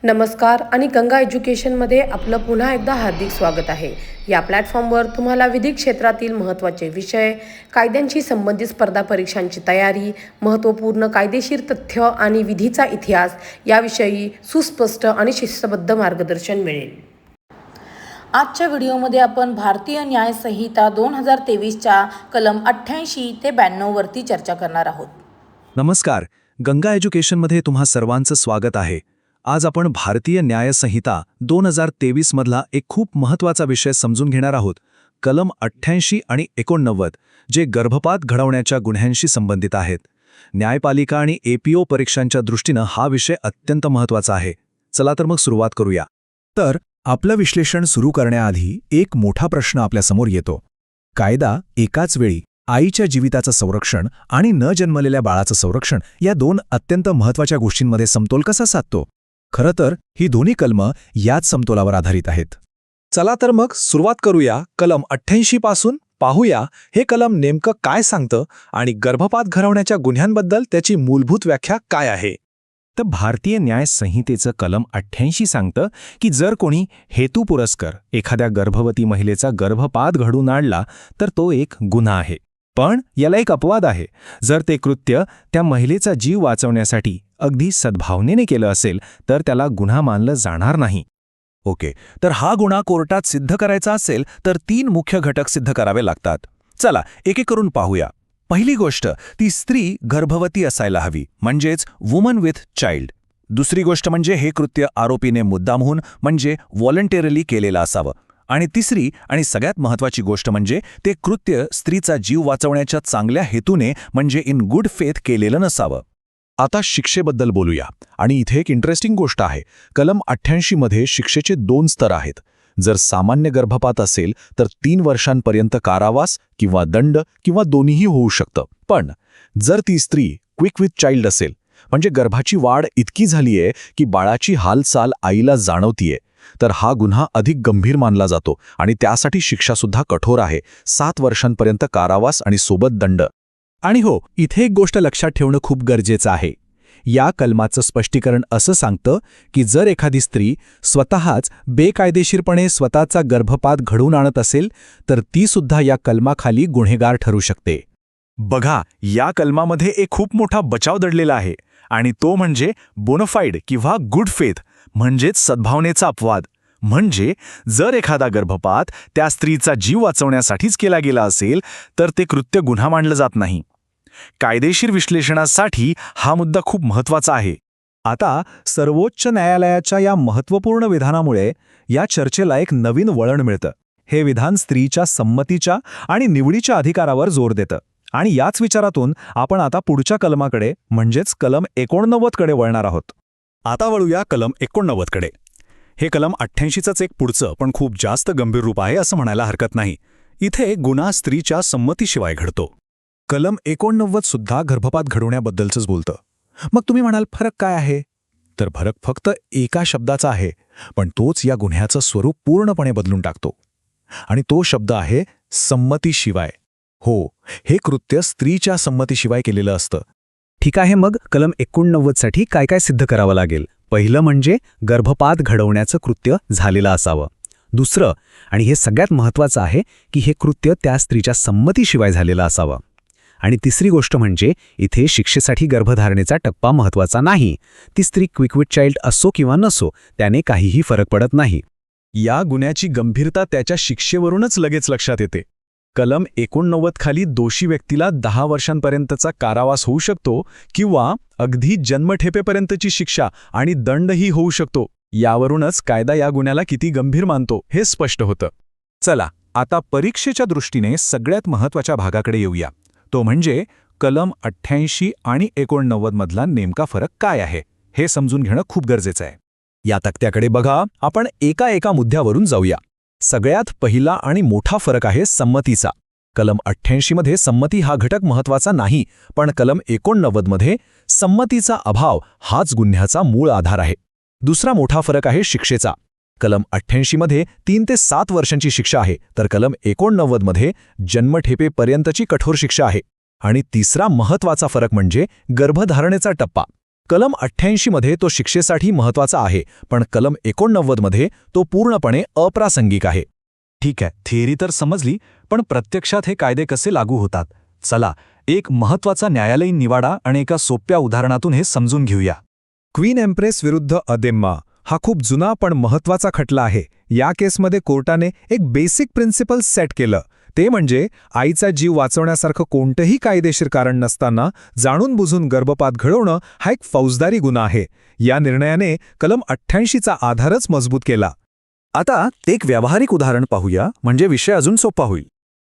नमस्कार आणि गंगा एज्युकेशनमध्ये आपलं पुन्हा एकदा हार्दिक स्वागत आहे. या प्लॅटफॉर्मवर तुम्हाला विधिक क्षेत्रातील महत्त्वाचे विषय, कायद्यांशी संबंधित स्पर्धा परीक्षांची तयारी, महत्त्वपूर्ण कायदेशीर तथ्य आणि विधीचा इतिहास याविषयी सुस्पष्ट आणि शिस्तबद्ध मार्गदर्शन मिळेल. आजच्या व्हिडिओमध्ये आपण भारतीय न्याय संहिता 2023च्या कलम 88 ते 92 वरती चर्चा करणार आहोत. नमस्कार, गंगा एज्युकेशनमध्ये तुम्हा सर्वांचं स्वागत आहे. आज आपण भारतीय न्याय संहिता 2023 मधला एक खूप महत्त्वाचा विषय समजून घेणार आहोत. कलम 88 आणि 89 जे गर्भपात घडवण्याच्या गुन्ह्यांशी संबंधित आहेत. न्यायपालिका आणि APO परीक्षांच्या दृष्टीनं हा विषय अत्यंत महत्त्वाचा आहे. चला तर मग सुरुवात करूया. तर आपलं विश्लेषण सुरू करण्याआधी एक मोठा प्रश्न आपल्यासमोर येतो. कायदा एकाच वेळी आईच्या जीविताचं संरक्षण आणि न जन्मलेल्या बाळाचं संरक्षण या दोन अत्यंत महत्त्वाच्या गोष्टींमध्ये समतोल कसा साधतो? खरं तर ही दोन्ही कलमं याच समतोलावर आधारित आहेत. चला तर मग सुरुवात करूया. कलम 88 पासून पाहूया हे कलम नेमकं काय सांगतं आणि गर्भपात घडवण्याच्या गुन्ह्यांबद्दल त्याची मूलभूत व्याख्या काय आहे. तर भारतीय न्याय संहितेचं कलम 88 सांगतं की जर कोणी हेतुपुरस्कर एखाद्या गर्भवती महिलेचा गर्भपात घडवून आणला तर तो एक गुन्हा आहे. पण याला एक अपवाद आहे. जर ते कृत्य त्या महिलेचा जीव वाचवण्यासाठी अगदी सद्भावनेने केलं असेल तर त्याला गुन्हा मानलं जाणार नाही. ओके, तर हा गुन्हा कोर्टात सिद्ध करायचा असेल तर 3 मुख्य घटक सिद्ध करावे लागतात. चला एक एक करून पाहूया. पहिली गोष्ट, ती स्त्री गर्भवती असायला हवी, म्हणजेच वुमन विथ चाइल्ड. दुसरी गोष्ट म्हणजे हे कृत्य आरोपीने मुद्दामहून म्हणजे व्हॉलंटरीली केलेलं असावं. आणि तिसरी आणि सगळ्यात महत्त्वाची गोष्ट म्हणजे ते कृत्य स्त्रीचा जीव वाचवण्याच्या चांगल्या हेतूने म्हणजे इन गुड फेथ केलेलं नसावं. आता शिक्षेबद्दल बोलूया. आणि इथे एक इंटरेस्टिंग गोष्ट आहे. कलम 88 मध्ये शिक्षेचे 2 स्तर आहेत. जर सामान्य गर्भपात असेल तर 3 वर्षांपर्यंत कारावास किंवा दंड किंवा दोन्हीही होऊ शकतं. पण जर ती स्त्री क्विक विथ चाइल्ड असेल, म्हणजे गर्भाची वाढ इतकी झालीये की बाळाची हालचाल आईला जाणवतीये, तर हा गुन्हा अधिक गंभीर मानला जातो आणि त्यासाठी शिक्षासुद्धा कठोर आहे. 7 वर्षांपर्यंत कारावास आणि सोबत दंड. आणि हो, इथे एक गोष्ट लक्षात ठेवणं खूप गरजेचं आहे. या कलमाचं स्पष्टीकरण असं सांगतं की जर एखादी स्त्री स्वतःच बेकायदेशीरपणे स्वतःचा गर्भपात घडवून आणत असेल तर ती सुद्धा या कलमाखाली गुन्हेगार ठरू शकते. बघा, या कलमामध्ये एक खूप मोठा बचाव दडलेला आहे आणि तो म्हणजे बोनाफाईड किंवा गुड फेथ, म्हणजेच सद्भावनेचा अपवाद. म्हणजे जर एखादा गर्भपात त्या स्त्रीचा जीव वाचवण्यासाठीच केला गेला असेल तर ते कृत्य गुन्हा मानलं जात नाही. कायदेशीर विश्लेषणासाठी हा मुद्दा खूप महत्त्वाचा आहे. आता सर्वोच्च न्यायालयाच्या या महत्त्वपूर्ण विधानामुळे या चर्चेला एक नवीन वळण मिळतं. हे विधान स्त्रीच्या संमतीच्या आणि निवडीच्या अधिकारावर जोर देतं. आणि याच विचारातून आपण आता पुढच्या कलमाकडे म्हणजेच कलम 89 कडे वळणार आहोत. आता वळूया कलम 89 कडे. हे कलम 88चंच एक पुढचं पण खूप जास्त गंभीर रूप आहे असं म्हणायला हरकत नाही. इथे गुन्हा स्त्रीच्या संमतीशिवाय घडतो. कलम 89 सुद्धा गर्भपात घडवण्याबद्दलच बोलतं. मग तुम्ही म्हणाल फरक काय आहे? तर फरक फक्त एका शब्दाचा आहे, पण तोच या गुन्ह्याचं स्वरूप पूर्णपणे बदलून टाकतो. आणि तो शब्द आहे संमतीशिवाय. हो, हे कृत्य स्त्रीच्या संमतीशिवाय केलेलं असतं. ठीक आहे, मग कलम 89 साठी काय काय सिद्ध करावं लागेल? पहिलं म्हणजे गर्भपात घडवण्याचं कृत्य झालेलं असावं. दुसरं, आणि हे सगळ्यात महत्त्वाचं आहे, की हे कृत्य त्या स्त्रीच्या संमतीशिवाय झालेलं असावं. आणि तिसरी गोष्ट म्हणजे इथे शिक्षेसाठी गर्भधारणेचा टप्पा महत्त्वाचा नाही. ती स्त्री क्विक विथ चाइल्ड असो किंवा नसो, त्याने काहीही फरक पडत नाही. या गुन्ह्याची गंभीरता त्याच्या शिक्षेवरूनच लगेच लक्षात येते. कलम 89 खाली दोषी व्यक्तीला 10 वर्षांपर्यंतचा कारावास होऊ शकतो किंवा अगदी जन्मठेपेपर्यंतची शिक्षा आणि दंडही होऊ शकतो. यावरूनच कायदा या गुन्ह्याला किती गंभीर मानतो हे स्पष्ट होतं. चला आता परीक्षेच्या दृष्टीने सगळ्यात महत्त्वाच्या भागाकडे येऊया. तो म्हणजे कलम 88 आणि 89 मधला नेमका फरक काय आहे हे समजून घेणं खूप गरजेचं आहे. या तक्त्याकडे बघा, आपण एका मुद्द्यावरून जाऊया. सगळ्यात पहिला आणि मोठा फरक आहे संमतीचा. कलम 88 मध्ये संमती हा घटक महत्त्वाचा नाही, पण कलम 89 मध्ये संमतीचा अभाव हाच गुन्ह्याचा मूळ आधार आहे. दुसरा मोठा फरक आहे शिक्षेचा. कलम 88 मध्ये 3 ते 7 वर्षांची शिक्षा आहे, तर कलम 89 मध्ये जन्मठेपेपर्यंतची कठोर शिक्षा आहे. आणि तिसरा महत्त्वाचा फरक म्हणजे गर्भधारणेचा टप्पा. कलम 88 मध्ये तो शिक्षेसाठी महत्वाचा आहे, पण कलम 89 मध्ये तो पूर्णपणे अप्रासंगिक आहे. ठीक आहे, थिअरी तर समजली, पण प्रत्यक्षात हे कायदे कसे लागू होतात? चला, एक महत्वाचा न्यायालयीन निवाडा आणि एका सोप्या उदाहरणातून हे समजून घेऊया. क्वीन एम्प्रेस विरुद्ध अदेम्मा हा खूप जुना पण महत्वाचा खटला आहे. या केसमध्ये कोर्टाने एक बेसिक प्रिन्सिपल सेट केलं. ते म्हणजे आईचा जीव वाचवण्यासारखं कोणतंही कायदेशीर कारण नसताना जाणून बुजून गर्भपात घडवणं हा एक फौजदारी गुन्हा आहे. या निर्णयाने कलम 88चा आधारच मजबूत केला. आता एक व्यावहारिक उदाहरण पाहूया, म्हणजे विषय अजून सोपा होईल.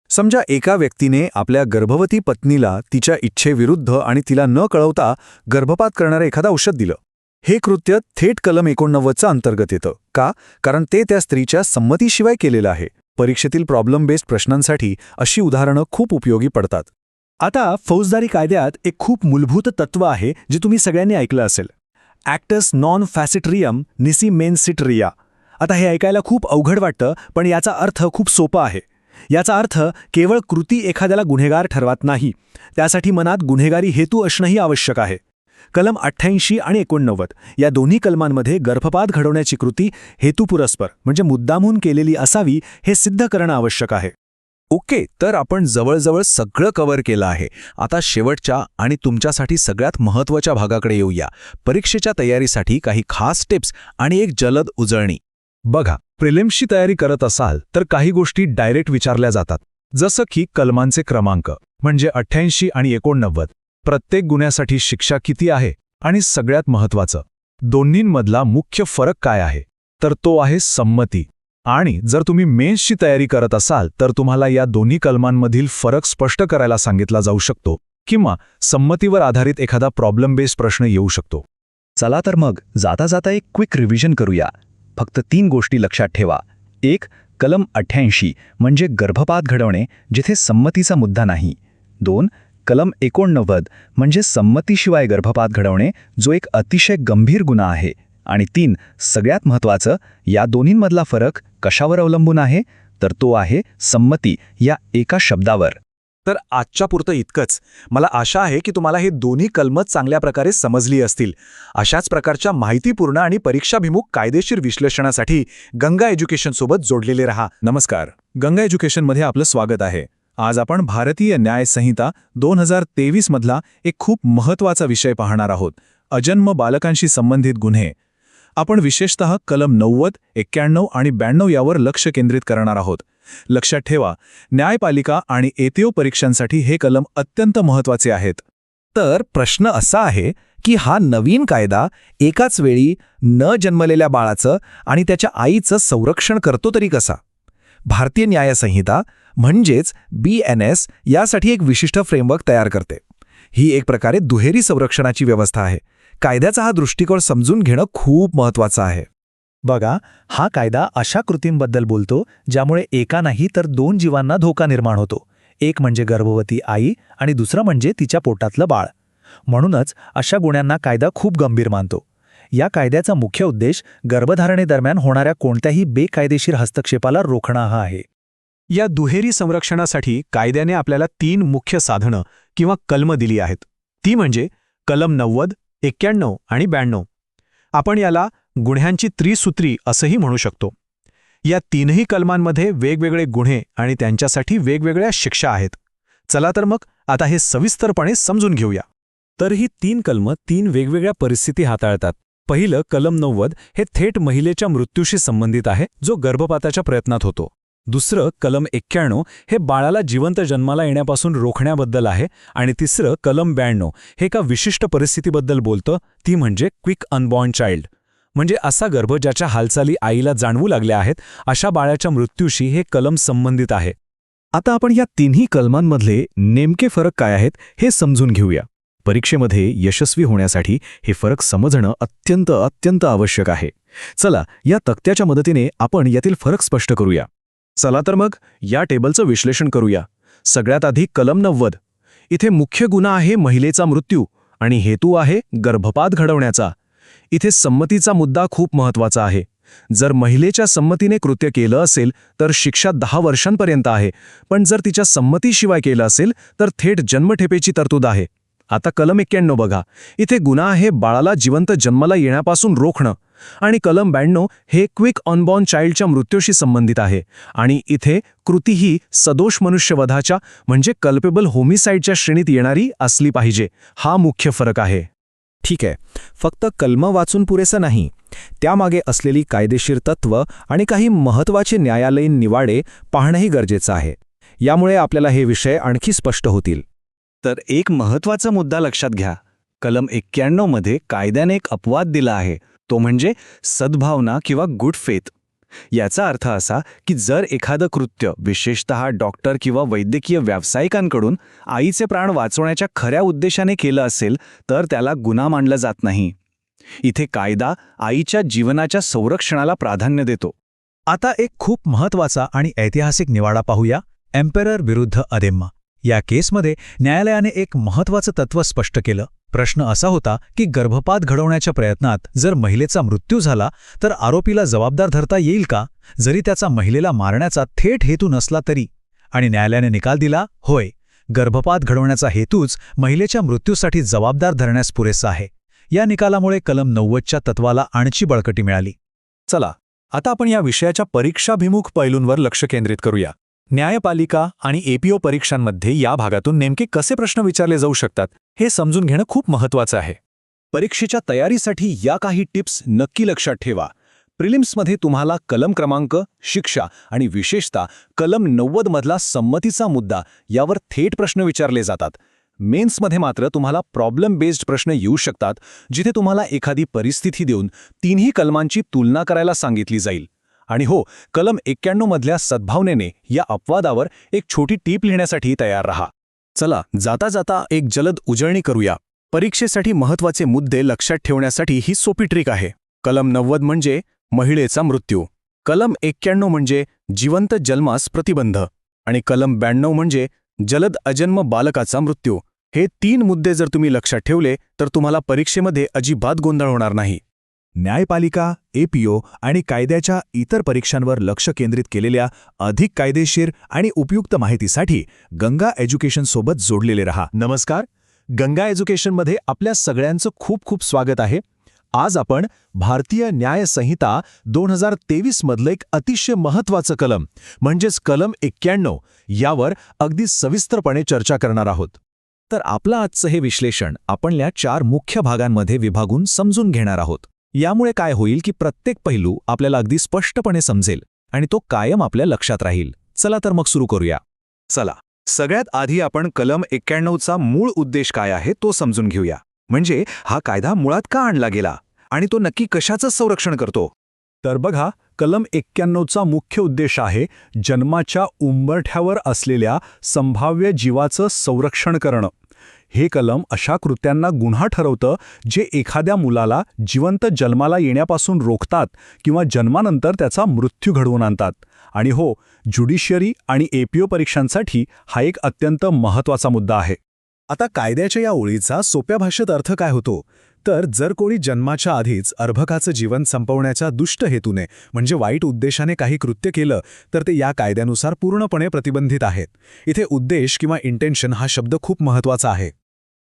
समजा एका व्यक्तीने आपल्या गर्भवती पत्नीला तिच्या इच्छेविरुद्ध आणि तिला न कळवता गर्भपात करणारं एखादं औषध दिलं. हे कृत्य थेट कलम 89च्या अंतर्गत येतं. का? कारण ते त्या स्त्रीच्या संमतीशिवाय केलेलं आहे. परीक्षेतील प्रॉब्लेम बेस्ड प्रश्नांसाठी अशी उदाहरणं खूप उपयोगी पडतात. आता फौजदारी कायद्यात एक खूप मूलभूत तत्त्व आहे जे तुम्ही सगळ्यांनी ऐकलं असेल, ॲक्टस नॉन फॅसिट्रियम निसी मेन्सिट्रिया. आता हे ऐकायला खूप अवघड वाटतं, पण याचा अर्थ खूप सोपा आहे. याचा अर्थ केवळ कृती एखाद्याला गुन्हेगार ठरवत नाही, त्यासाठी मनात गुन्हेगारी हेतू असणंही आवश्यक आहे. कलम 88 आणि 89 या दोन्ही कलमांमध्ये गर्भपात घडवण्याची कृती हेतुपुरस्पर म्हणजे मुद्दामून केलेली असावी हे सिद्ध करणं आवश्यक आहे. ओके, तर आपण जवळजवळ सगळं कव्हर केलं आहे. आता शेवटच्या आणि तुमच्यासाठी सगळ्यात महत्त्वाच्या भागाकडे येऊया, परीक्षेच्या तयारीसाठी काही खास टिप्स आणि एक जलद उजळणी. बघा, प्रिलिम्सची तयारी करत असाल तर काही गोष्टी डायरेक्ट विचारल्या जातात, जसं की कलमांचे क्रमांक म्हणजे 88 आणि 89, प्रत्येक गुन्ह्यासाठी शिक्षा किती आहे आणि सगळ्यात महत्त्वाचं, दोन्हींमधला मुख्य फरक काय आहे, तर तो आहे संमती. आणि जर तुम्ही मेन्सची तयारी करत असाल तर तुम्हाला या दोन्ही कलमांमधील फरक स्पष्ट करायला सांगितला जाऊ शकतो किंवा संमतीवर आधारित एखादा प्रॉब्लेम बेस्ड प्रश्न येऊ शकतो. चला तर मग जाता जाता एक क्विक रिव्हिजन करूया. फक्त 3 गोष्टी लक्षात ठेवा. 1. कलम 88 म्हणजे गर्भपात घडवणे जिथे संमतीचा मुद्दा नाही. 2. कलम 89 म्हणजे संमतीशिवाय गर्भपात घडवणे जो एक अतिशय गंभीर गुन्हा आहे. आणि 3. सगळ्यात महत्त्वाचं, या दोन्हींमधला फरक कशावर अवलंबून आहे, तर तो आहे संमती या एका शब्दावर. तर आजच्या पुरतं इतकंच. मला आशा आहे की तुम्हाला हे दोन्ही कलमच चांगल्या प्रकारे समजली असतील. अशाच प्रकारच्या माहितीपूर्ण आणि परीक्षाभिमुख कायदेशीर विश्लेषणासाठी गंगा एज्युकेशनसोबत जोडलेले रहा. नमस्कार, गंगा एज्युकेशनमध्ये आपलं स्वागत आहे. आज आपण भारतीय न्याय संहिता 2023 मधला एक खूप महत्त्वाचा विषय पाहणार आहोत, अजन्म बालकांशी संबंधित गुन्हे. आपण विशेषतः कलम 90, 91 आणि 92 यावर लक्ष केंद्रित करणार आहोत. लक्षात ठेवा, न्यायपालिका आणि एटीओ परीक्षांसाठी हे कलम अत्यंत महत्त्वाचे आहेत. तर प्रश्न असा आहे की हा नवीन कायदा एकाच वेळी न जन्मलेल्या बाळाचं आणि त्याच्या आईचं संरक्षण करतो तरी कसा? भारतीय न्याय संहिता म्हणजेच BNS यासाठी एक विशिष्ट फ्रेमवर्क तयार करते. ही एक प्रकारे दुहेरी संरक्षणाची व्यवस्था आहे. कायद्याचा हा दृष्टिकोन समजून घेणं खूप महत्त्वाचं आहे. बघा, हा कायदा अशा कृतींबद्दल बोलतो ज्यामुळे एका नाही तर 2 जीवांना धोका निर्माण होतो. एक म्हणजे गर्भवती आई आणि दुसरं म्हणजे तिच्या पोटातलं बाळ. म्हणूनच अशा गुन्ह्यांना कायदा खूप गंभीर मानतो. या कायद्याचा मुख्य उद्देश गर्भधारणेदरम्यान होणाऱ्या कोणत्याही बेकायदेशीर हस्तक्षेपाला रोखणं हा आहे. या दुहेरी संरक्षणासाठी कायद्याने आपल्याला 3 मुख्य साधनं किंवा कलम दिली आहेत. ती म्हणजे कलम 90, 91 आणि 92. आपण याला गुन्ह्यांची त्रिसूत्री असंही म्हणू शकतो. या 3ही कलमांमध्ये वेगवेगळे गुन्हे आणि त्यांच्यासाठी वेगवेगळ्या शिक्षा आहेत. चला तर मग आता हे सविस्तरपणे समजून घेऊया. तर ही 3 कलमं 3 वेगवेगळ्या परिस्थिती हाताळतात. पहिलं कलम 90 हे थेट महिलेच्या मृत्यूशी संबंधित आहे, जो गर्भपाताच्या प्रयत्नात होतो. दुसरं कलम 91 हे बाळाला जिवंत जन्माला येण्यापासून रोखण्याबद्दल आहे. आणि तिसरं कलम 92 हे एका विशिष्ट परिस्थितीबद्दल बोलतं, ती म्हणजे क्विक अनबॉर्न चाइल्ड, म्हणजे असा गर्भ ज्याच्या हालचाली आईला जाणवू लागल्या आहेत, अशा बाळाच्या मृत्यूशी हे कलम संबंधित आहे. आता आपण या 3ही कलमांमधले नेमके फरक काय आहेत हे समजून घेऊया. परीक्षेमध्ये यशस्वी होण्यासाठी हे फरक समजणं अत्यंत आवश्यक आहे. चला, या तक्त्याच्या मदतीने आपण यातील फरक स्पष्ट करूया. चला तर मग या टेबलचं विश्लेषण करूया. सगळ्यात आधी कलम 90. इथे मुख्य गुन्हा आहे महिलेचा मृत्यू आणि हेतू आहे गर्भपात घडवण्याचा. इथे संमतीचा मुद्दा खूप महत्त्वाचा आहे. जर महिलेच्या संमतीने कृत्य केलं असेल तर शिक्षा 10 वर्षांपर्यंत आहे, पण जर तिच्या संमतीशिवाय केलं असेल तर थेट जन्मठेपेची तरतूद आहे. आता कलम 91 बघा. इथे गुन्हा आहे बाळाला जिवंत जन्माला येण्यापासून रोखणं, आणि कलम 92 हे क्विक ऑनबॉर्न चाइल्डच्या मृत्यूशी संबंधित आहे. आणि इथे कृती ही सदोष मनुष्यवधाच्या म्हणजे कल्पेबल होमिसाइडच्या श्रेणीत येणारी असली पाहिजे. हा मुख्य फरक आहे. ठीक आहे, फक्त कलम वाचून पुरेसं नाही, त्यामागे असलेली कायदेशीर तत्त्व आणि काही महत्त्वाचे न्यायालयीन निवाडे पाहणंही गरजेचं आहे. यामुळे आपल्याला हे विषय आणखी स्पष्ट होतील. तर एक महत्त्वाचा मुद्दा लक्षात घ्या. कलम 91 मध्ये कायद्याने एक अपवाद दिला आहे, तो म्हणजे सद्भावना किंवा गुड फेथ. याचा अर्थ असा की जर एखादं कृत्य विशेषतः डॉक्टर किंवा वैद्यकीय व्यावसायिकांकडून आईचे प्राण वाचवण्याच्या खऱ्या उद्देशाने केलं असेल तर त्याला गुन्हा मानला जात नाही. इथे कायदा आईच्या जीवनाच्या संरक्षणाला प्राधान्य देतो. आता एक खूप महत्त्वाचा आणि ऐतिहासिक निवाडा पाहूया, एम्पेरर विरुद्ध अदेम्मा. या केसमध्ये न्यायालयाने एक महत्त्वाचं तत्त्व स्पष्ट केलं. प्रश्न असा होता की गर्भपात घडवण्याच्या प्रयत्नात जर महिलेचा मृत्यू झाला तर आरोपीला जबाबदार धरता येईल का, जरी त्याचा महिलेला मारण्याचा थेट हेतू नसला तरी. आणि न्यायालयाने निकाल दिला, होय, गर्भपात घडवण्याचा हेतूच महिलेच्या मृत्यूसाठी जबाबदार धरण्यास पुरेसा आहे. या निकालामुळे कलम 90च्या तत्वाला आणखी बळकटी मिळाली. चला, आता आपण या विषयाच्या परीक्षाभिमुख पैलूंवर लक्ष केंद्रित करूया. न्यायपालिका आणि एपीओ परीक्षांमध्ये या भागातून नेमके कसे प्रश्न विचारले जाऊ शकतात हे समजून घेणं खूप महत्त्वाचं आहे. परीक्षेच्या तयारीसाठी या काही टिप्स नक्की लक्षात ठेवा. प्रिलिम्समध्ये तुम्हाला कलम क्रमांक, शिक्षा आणि विशेषतः कलम 90 मधला संमतीचा मुद्दा यावर थेट प्रश्न विचारले जातात. मेन्समध्ये मात्र तुम्हाला प्रॉब्लेम बेस्ड प्रश्न येऊ शकतात, जिथे तुम्हाला एखादी परिस्थिती देऊन तिन्ही कलमांची तुलना करायला सांगितली जाईल. आणि हो, कलम 91 मधल्या सद्भावनेने या अपवादावर एक छोटी टीप लिहिण्यासाठी तयार रहा. चला, जाता जाता एक जलद उजळणी करूया. परीक्षेसाठी महत्त्वाचे मुद्दे लक्षात ठेवण्यासाठी ही सोपी ट्रिक आहे. कलम 90 म्हणजे महिलेचा मृत्यू, कलम 91 म्हणजे जिवंत जन्मास प्रतिबंध, आणि कलम 92 म्हणजे जलद अजन्म बालकाचा मृत्यू. हे 3 मुद्दे जर तुम्ही लक्षात ठेवले तर तुम्हाला परीक्षेमध्ये अजिबात गोंधळ होणार नाही. न्यायपालिका, एपीओ आणि कायद्याच्या इतर परीक्षांवर लक्ष केंद्रित केलेल्या अधिक कायदेशीर आणि उपयुक्त माहितीसाठी गंगा एज्युकेशनसोबत जोडलेले रहा. नमस्कार, गंगा एज्युकेशनमध्ये आपल्या सगळ्यांचं खूप खूप स्वागत आहे. आज आपण भारतीय न्याय संहिता 2023 मधलं एक अतिशय महत्त्वाचं कलम म्हणजेच कलम 91 यावर अगदी सविस्तरपणे चर्चा करणार आहोत. तर आपलं आजचं हे विश्लेषण आपण या 4 मुख्य भागांमध्ये विभागून समजून घेणार आहोत. यामुळे काय होईल की प्रत्येक पैलू आपल्याला अगदी स्पष्टपणे समजेल आणि तो कायम आपल्या लक्षात राहील. चला तर मग सुरू करूया. चला, सगळ्यात आधी आपण कलम 91चा मूळ उद्देश काय आहे तो समजून घेऊया. म्हणजे हा कायदा मुळात का आणला गेला आणि तो नक्की कशाचं संरक्षण करतो. तर बघा, कलम 91चा मुख्य उद्देश आहे जन्माच्या उंबरठ्यावर असलेल्या संभाव्य जीवाचं संरक्षण करणं. हे कलम अशा कृत्यांना गुन्हा ठरवतं जे एखाद्या मुलाला जिवंत जन्माला येण्यापासून रोखतात किंवा जन्मानंतर त्याचा मृत्यू घडवून आणतात. आणि हो, ज्युडिशियरी आणि एपीओ परीक्षांसाठी हा एक अत्यंत महत्त्वाचा मुद्दा आहे. आता कायद्याच्या या ओळीचा सोप्या भाषेत अर्थ काय होतो, तर जर कोणी जन्माच्या आधीच अर्भकाचं जीवन संपवण्याच्या दुष्ट हेतूने म्हणजे वाईट उद्देशाने काही कृत्य केलं तर ते या कायद्यानुसार पूर्णपणे प्रतिबंधित आहेत. इथे उद्देश किंवा इंटेन्शन हा शब्द खूप महत्त्वाचा आहे.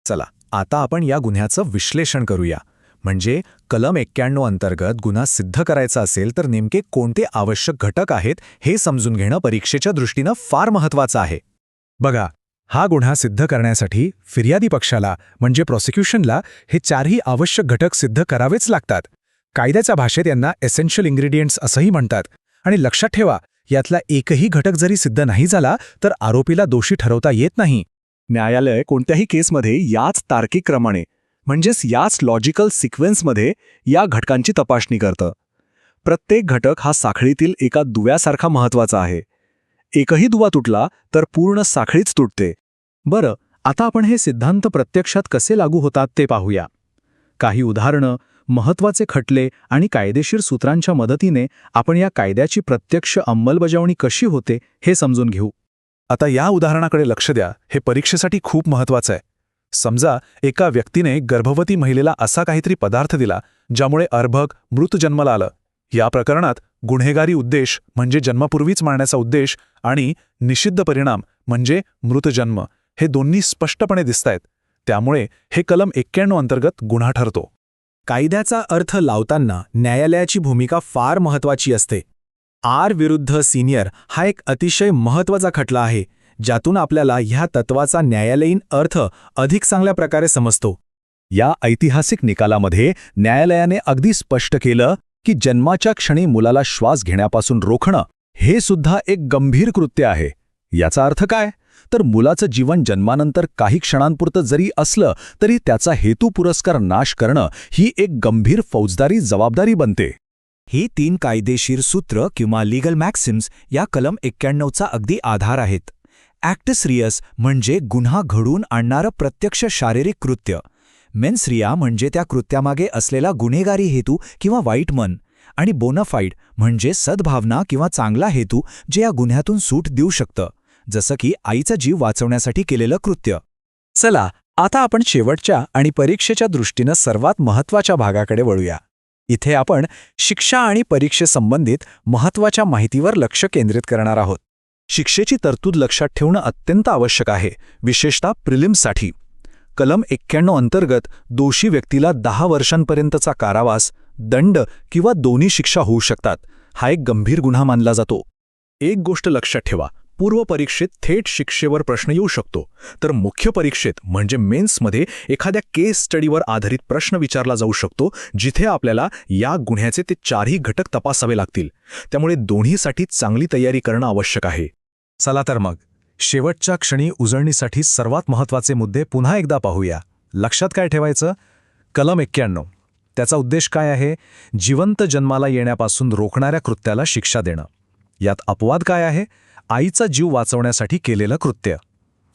चला, आता आपण या गुन्ह्याचं विश्लेषण करूया. म्हणजे कलम 91 अंतर्गत गुन्हा सिद्ध करायचा असेल तर नेमके कोणते आवश्यक घटक आहेत हे समजून घेणं परीक्षेच्या दृष्टीनं फार महत्त्वाचं आहे. बघा, हा गुन्हा सिद्ध करण्यासाठी फिर्यादी पक्षाला म्हणजे प्रॉसिक्युशनला हे 4ही आवश्यक घटक सिद्ध करावेच लागतात. कायद्याच्या भाषेत यांना एसेन्शियल इन्ग्रेडियंट्स असंही म्हणतात. आणि लक्षात ठेवा, यातला एकही घटक जरी सिद्ध नाही झाला तर आरोपीला दोषी ठरवता येत नाही. न्यायालय कोणत्याही केसमध्ये याच तार्किक क्रमाने म्हणजेच याच लॉजिकल सिक्वेन्समध्ये या घटकांची तपासणी करतं. प्रत्येक घटक हा साखळीतील एका दुव्यासारखा महत्त्वाचा आहे. एकही दुवा तुटला तर पूर्ण साखळीच तुटते. बरं, आता आपण हे सिद्धांत प्रत्यक्षात कसे लागू होतात ते पाहूया. काही उदाहरणं, महत्त्वाचे खटले आणि कायदेशीर सूत्रांच्या मदतीने आपण या कायद्याची प्रत्यक्ष अंमलबजावणी कशी होते हे समजून घेऊ. आता या उदाहरणाकडे लक्ष द्या. हे परीक्षेसाठी खूप महत्त्वाचं आहे. समजा एका व्यक्तीने गर्भवती महिलेला असा काहीतरी पदार्थ दिला ज्यामुळे अर्भक मृत जन्माला आलं. या प्रकरणात गुन्हेगारी उद्देश म्हणजे जन्मापूर्वीच मारण्याचा उद्देश आणि निषिद्ध परिणाम म्हणजे मृत जन्म हे दोन्ही स्पष्टपणे दिसतायत. त्यामुळे हे कलम 91 अंतर्गत गुन्हा ठरतो. कायद्याचा अर्थ लावताना न्यायालयाची भूमिका फार महत्त्वाची असते. आर विरुद्ध सीनियर हा एक अतिशय महत्त्वाचा खटला आहे, ज्यातून आपल्याला ह्या तत्वाचा न्यायालयीन अर्थ अधिक चांगल्या प्रकारे समजतो. या ऐतिहासिक निकालामध्ये न्यायालयाने अगदी स्पष्ट केलं की जन्माच्या क्षणी मुलाला श्वास घेण्यापासून रोखणं हे सुद्धा एक गंभीर कृत्य आहे. याचा अर्थ काय? तर मुलाचं जीवन जन्मानंतर काही क्षणांपुरतं जरी असलं तरी त्याचा हेतुपुरस्सर नाश करणं ही एक गंभीर फौजदारी जबाबदारी बनते. ही 3 कायदेशीर सूत्र किंवा लीगल मॅक्सिम्स या कलम 91चा अगदी आधार आहेत. ॲक्टस रिअस म्हणजे गुन्हा घडवून आणणारं प्रत्यक्ष शारीरिक कृत्य. मेन्स रिया म्हणजे त्या कृत्यामागे असलेला गुन्हेगारी हेतू किंवा वाईट मन. आणि बोनाफाईड म्हणजे सद्भावना किंवा चांगला हेतू जे या गुन्ह्यातून सूट देऊ शकतं, जसं की आईचा जीव वाचवण्यासाठी केलेलं कृत्य. चला आता आपण शेवटच्या आणि परीक्षेच्या दृष्टीनं सर्वात महत्त्वाच्या भागाकडे वळूया. इथे आपण शिक्षा आणि परीक्षेसंबंधित महत्त्वाच्या माहितीवर लक्ष केंद्रित करणार आहोत. शिक्षेची तरतूद लक्षात ठेवणं अत्यंत आवश्यक आहे, विशेषतः प्रिलिम्ससाठी. कलम 91 अंतर्गत दोषी व्यक्तीला 10 वर्षांपर्यंतचा कारावास, दंड किंवा दोन्ही शिक्षा होऊ शकतात. हा एक गंभीर गुन्हा मानला जातो. एक गोष्ट लक्षात ठेवा, पूर्व परीक्षेत थेट शिक्षेवर प्रश्न येऊ शकतो, तर मुख्य परीक्षेत म्हणजे मेन्समध्ये एखाद्या केस स्टडीवर आधारित प्रश्न विचारला जाऊ शकतो, जिथे आपल्याला या गुन्ह्याचे ते 4ही घटक तपासावे लागतील. त्यामुळे दोन्हीसाठी चांगली तयारी करणं आवश्यक आहे. चला तर मग शेवटच्या क्षणी उजळणीसाठी सर्वात महत्त्वाचे मुद्दे पुन्हा एकदा पाहूया. लक्षात काय ठेवायचं? कलम 91 त्याचा उद्देश काय आहे? जिवंत जन्माला येण्यापासून रोखणाऱ्या कृत्याला शिक्षा देणं. यात अपवाद काय आहे? आईचा जीव वाचवण्यासाठी केलेलं कृत्य.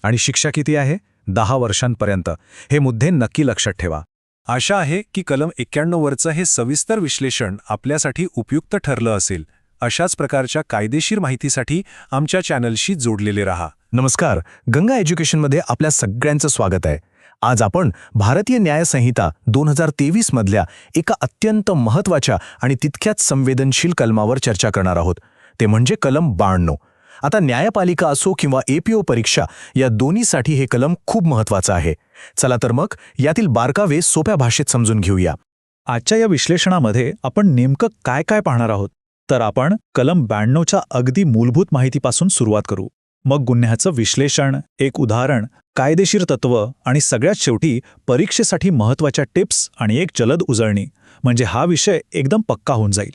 आणि शिक्षा किती आहे? 10 वर्षांपर्यंत. हे मुद्दे नक्की लक्षात ठेवा. आशा आहे की कलम 91 वरचं हे सविस्तर विश्लेषण आपल्यासाठी उपयुक्त ठरलं असेल. अशाच प्रकारच्या कायदेशीर माहितीसाठी आमच्या चॅनलशी जोडलेले राहा. नमस्कार, गंगा एज्युकेशनमध्ये आपल्या सगळ्यांचं स्वागत आहे. आज आपण भारतीय न्याय संहिता 2023 मधल्या एका अत्यंत महत्त्वाच्या आणि तितक्याच संवेदनशील कलमावर चर्चा करणार आहोत. ते म्हणजे कलम 92. आता न्यायपालिका असो किंवा APO परीक्षा या दोन्हीसाठी हे कलम खूप महत्त्वाचं आहे. चला तर मग यातील बारकावे सोप्या भाषेत समजून घेऊया. आजच्या या विश्लेषणामध्ये आपण नेमकं काय काय पाहणार आहोत? तर आपण कलम 92च्या अगदी मूलभूत माहितीपासून सुरुवात करू. मग गुन्ह्याचं विश्लेषण, एक उदाहरण, कायदेशीर तत्व आणि सगळ्यात शेवटी परीक्षेसाठी महत्त्वाच्या टिप्स आणि एक जलद उजळणी. म्हणजे हा विषय एकदम पक्का होऊन जाईल.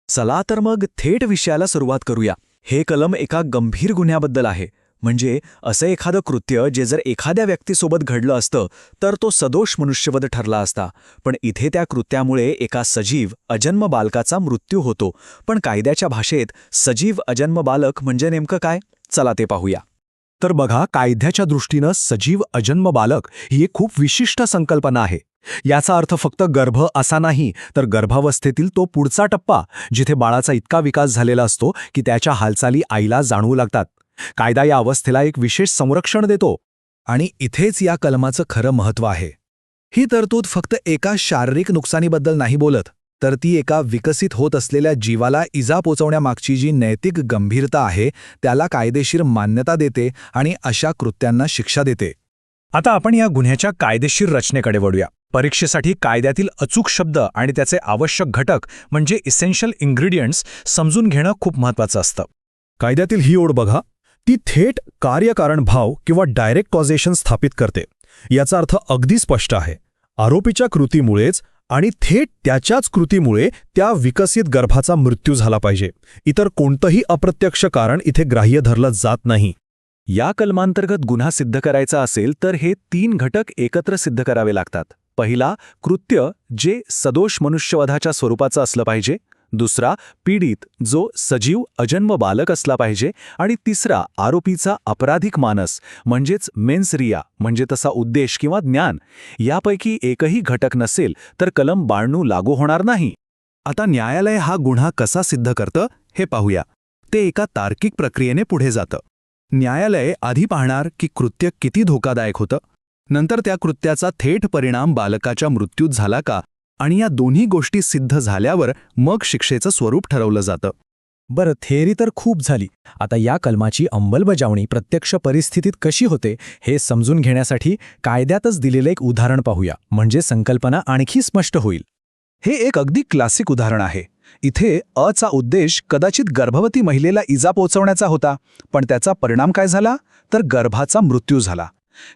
चला तर मग थेट विषयाला सुरुवात करूया. हे कलम एका गंभीर गुन्ह्याबद्दल आहे. म्हणजे असं एखादं कृत्य जे जर एखाद्या व्यक्तीसोबत घडलं असतं तर तो सदोष मनुष्यवध ठरला असता. पण इथे त्या कृत्यामुळे एका सजीव अजन्म बालकाचा मृत्यू होतो. पण कायद्याच्या भाषेत सजीव अजन्म बालक म्हणजे नेमकं काय? चला ते पाहूया. तर बघा, कायद्याच्या दृष्टीनं सजीव अजन्म बालक ही एक खूप विशिष्ट संकल्पना आहे. याचा अर्थ फक्त गर्भ असा नाही, तर गर्भावस्थेतील तो पुढचा टप्पा, जिथे बाळाचा इतका विकास झालेला असतो की त्याच्या हालचाली आईला जाणवू लागतात. कायदा या अवस्थेला एक विशेष संरक्षण देतो. आणि इथेच या कलमाचं खरं महत्त्व आहे. ही तरतूद फक्त एका शारीरिक नुकसानीबद्दल नाही बोलत, तर ती एका विकसित होत असलेल्या जीवाला इजा पोचवण्यामागची जी नैतिक गंभीरता आहे त्याला कायदेशीर मान्यता देते आणि अशा कृत्यांना शिक्षा देते. आता आपण या गुन्ह्याच्या कायदेशीर रचनेकडे वळूया. परीक्षेसाठी कायद्यातील अचूक शब्द आणि त्याचे आवश्यक घटक म्हणजे इसेन्शियल इन्ग्रेडियंट्स समजून घेणं खूप महत्त्वाचं असतं. कायद्यातील ही ओळ बघा, ती थेट कार्यकारण भाव किंवा डायरेक्ट कॉझेशन स्थापित करते. याचा अर्थ अगदी स्पष्ट आहे. आरोपीच्या कृतीमुळेच आणि थेट त्याच्याच कृतीमुळे त्या विकसित गर्भाचा मृत्यू झाला पाहिजे. इतर कोणतंही अप्रत्यक्ष कारण इथे ग्राह्य धरलं जात नाही. या कलमांतर्गत गुन्हा सिद्ध करायचा असेल तर हे 3 घटक एकत्र सिद्ध करावे लागतात. पहिला, कृत्य जे सदोष मनुष्यवधाच्या स्वरूपाचं असलं पाहिजे. दुसरा, पीडित जो सजीव अजन्म बालक असला पाहिजे. आणि तिसरा, आरोपीचा आपराधिक मानस म्हणजेच मेन्स रिया म्हणजे तसा उद्देश किंवा ज्ञान. यापैकी एकही घटक नसेल तर कलम 92 लागू होणार नाही. आता न्यायालय हा गुन्हा कसा सिद्ध करतं हे पाहूया. ते एका तार्किक प्रक्रियेने पुढे जातं. न्यायालय आधी पाहणार की कृत्य किती धोकादायक होतं, नंतर त्या कृत्याचा थेट परिणाम बालकाच्या मृत्यूत झाला का, आणि या दोन्ही गोष्टी सिद्ध झाल्यावर मग शिक्षेचं स्वरूप ठरवलं जातं. बरं, थेअरी तर खूप झाली. आता या कलमाची अंमलबजावणी प्रत्यक्ष परिस्थितीत कशी होते हे समजून घेण्यासाठी कायद्यातच दिलेलं एक उदाहरण पाहूया, म्हणजे संकल्पना आणखी स्पष्ट होईल. हे एक अगदी क्लासिक उदाहरण आहे. इथे अचा उद्देश कदाचित गर्भवती महिलेला इजा पोहोचवण्याचा होता, पण त्याचा परिणाम काय झाला तर गर्भाचा मृत्यू झाला.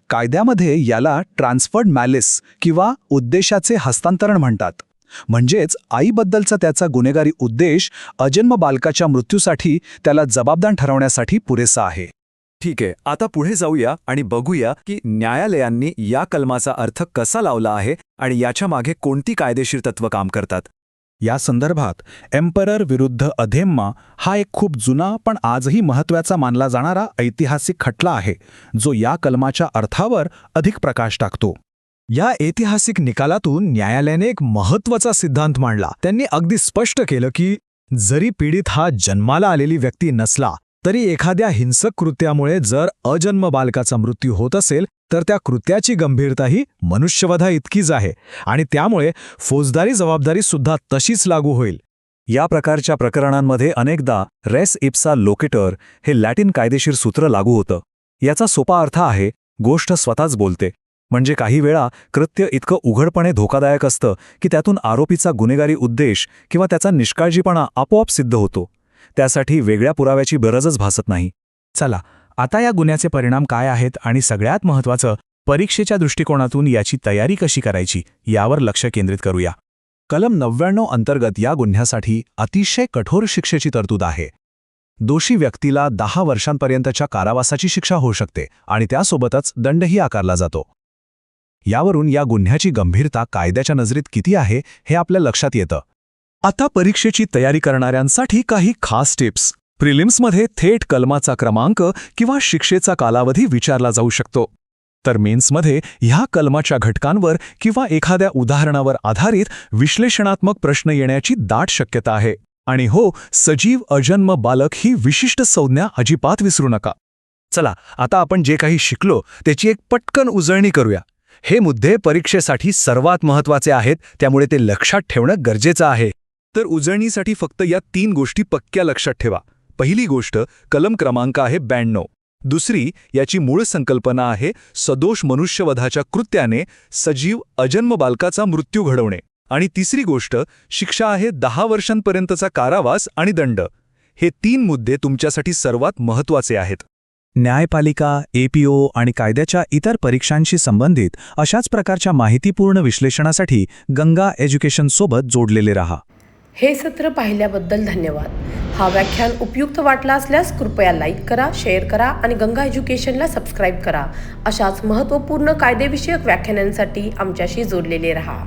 कायद्यामध्ये याला ट्रान्सफर्ड मॅलिस किंवा उद्देशाचे हस्तांतरण म्हणतात. म्हणजेच आईबद्दलचा त्याचा गुन्हेगारी उद्देश अजन्म बालकाच्या मृत्यूसाठी त्याला जबाबदार ठरवण्यासाठी पुरेसा आहे. ठीक आहे, आता पुढे जाऊया आणि बघूया की न्यायालयांनी या कलमाचा अर्थ कसा लावला आहे आणि याच्या मागे कोणती कायदेशीर तत्त्व काम करतात. या संदर्भात एम्परर विरुद्ध अधेम्मा हा एक खूप जुना पण आजही महत्त्वाचा मानला जाणारा ऐतिहासिक खटला आहे, जो या कलमाच्या अर्थावर अधिक प्रकाश टाकतो. या ऐतिहासिक निकालातून न्यायालयाने एक महत्त्वाचा सिद्धांत मांडला. त्यांनी अगदी स्पष्ट केलं की जरी पीडित हा जन्माला आलेली व्यक्ती नसला तरी एखाद्या हिंसक कृत्यामुळे जर अजन्म बालकाचा मृत्यू होत असेल तर त्या कृत्याची गंभीरताही मनुष्यवधा इतकीच आहे आणि त्यामुळे फौजदारी जबाबदारी सुद्धा तशीच लागू होईल. या प्रकारच्या प्रकरणांमध्ये अनेकदा रेस इप्सा लोकेटर हे लॅटिन कायदेशीर सूत्र लागू होतं. याचा सोपा अर्थ आहे गोष्ट स्वतःच बोलते. म्हणजे काही वेळा कृत्य इतकं उघडपणे धोकादायक असतं की त्यातून आरोपीचा गुन्हेगारी उद्देश किंवा त्याचा निष्काळजीपणा आपोआप सिद्ध होतो. त्यासाठी वेगळ्या पुराव्याची गरजच भासत नाही. चला, आता या गुन्ह्याचे परिणाम काय आहेत आणि सगळ्यात महत्त्वाचं परीक्षेच्या दृष्टिकोनातून याची तयारी कशी करायची यावर लक्ष केंद्रित करूया. कलम 99 अंतर्गत या गुन्ह्यासाठी अतिशय कठोर शिक्षेची तरतूद आहे. दोषी व्यक्तीला 10 वर्षांपर्यंतच्या कारावासाची शिक्षा होऊ शकते आणि त्यासोबतच दंडही आकारला जातो. यावरून या गुन्ह्याची गंभीरता कायद्याच्या नजरेत किती आहे हे आपल्या लक्षात येतं. आता परीक्षेची तयारी करणाऱ्यांसाठी काही खास टिप्स. प्रिलिम्समध्ये थेट कलमाचा क्रमांक किंवा शिक्षेचा कालावधी विचारला जाऊ शकतो. तर मेन्समध्ये ह्या कलमाच्या घटकांवर किंवा एखाद्या उदाहरणावर आधारित विश्लेषणात्मक प्रश्न येण्याची दाट शक्यता आहे. आणि हो, सजीव अजन्म बालक ही विशिष्ट संज्ञा अजिबात विसरू नका. चला, आता आपण जे काही शिकलो त्याची एक पटकन उजळणी करूया. हे मुद्दे परीक्षेसाठी सर्वात महत्त्वाचे आहेत, त्यामुळे ते लक्षात ठेवणं गरजेचं आहे. तर उजळणीसाठी फक्त या 3 गोष्टी पक्क्या लक्षात ठेवा. पहिली गोष्ट, कलम क्रमांक आहे 92. दुसरी, याची मूळ संकल्पना आहे सदोष मनुष्यवधाच्या कृत्याने सजीव अजन्म बालकाचा मृत्यू घडवणे. आणि तिसरी गोष्ट, शिक्षा आहे 10 वर्षांपर्यंतचा कारावास आणि दंड. हे 3 मुद्दे तुमच्यासाठी सर्वात महत्त्वाचे आहेत. न्यायपालिका, एपीओ आणि कायद्याच्या इतर परीक्षांशी संबंधित अशाच प्रकारच्या माहितीपूर्ण विश्लेषणासाठी गंगा एज्युकेशन सोबत जोडलेले रहा. हे सत्र पाहिल्याबद्दल धन्यवाद. हा व्याख्यान उपयुक्त वाटला असल्यास कृपया लाईक करा, शेअर करा आणि गंगा एज्युकेशनला सबस्क्राईब करा. अशाच महत्त्वपूर्ण कायदेविषयक व्याख्यानांसाठी आमच्याशी जोडलेले रहा.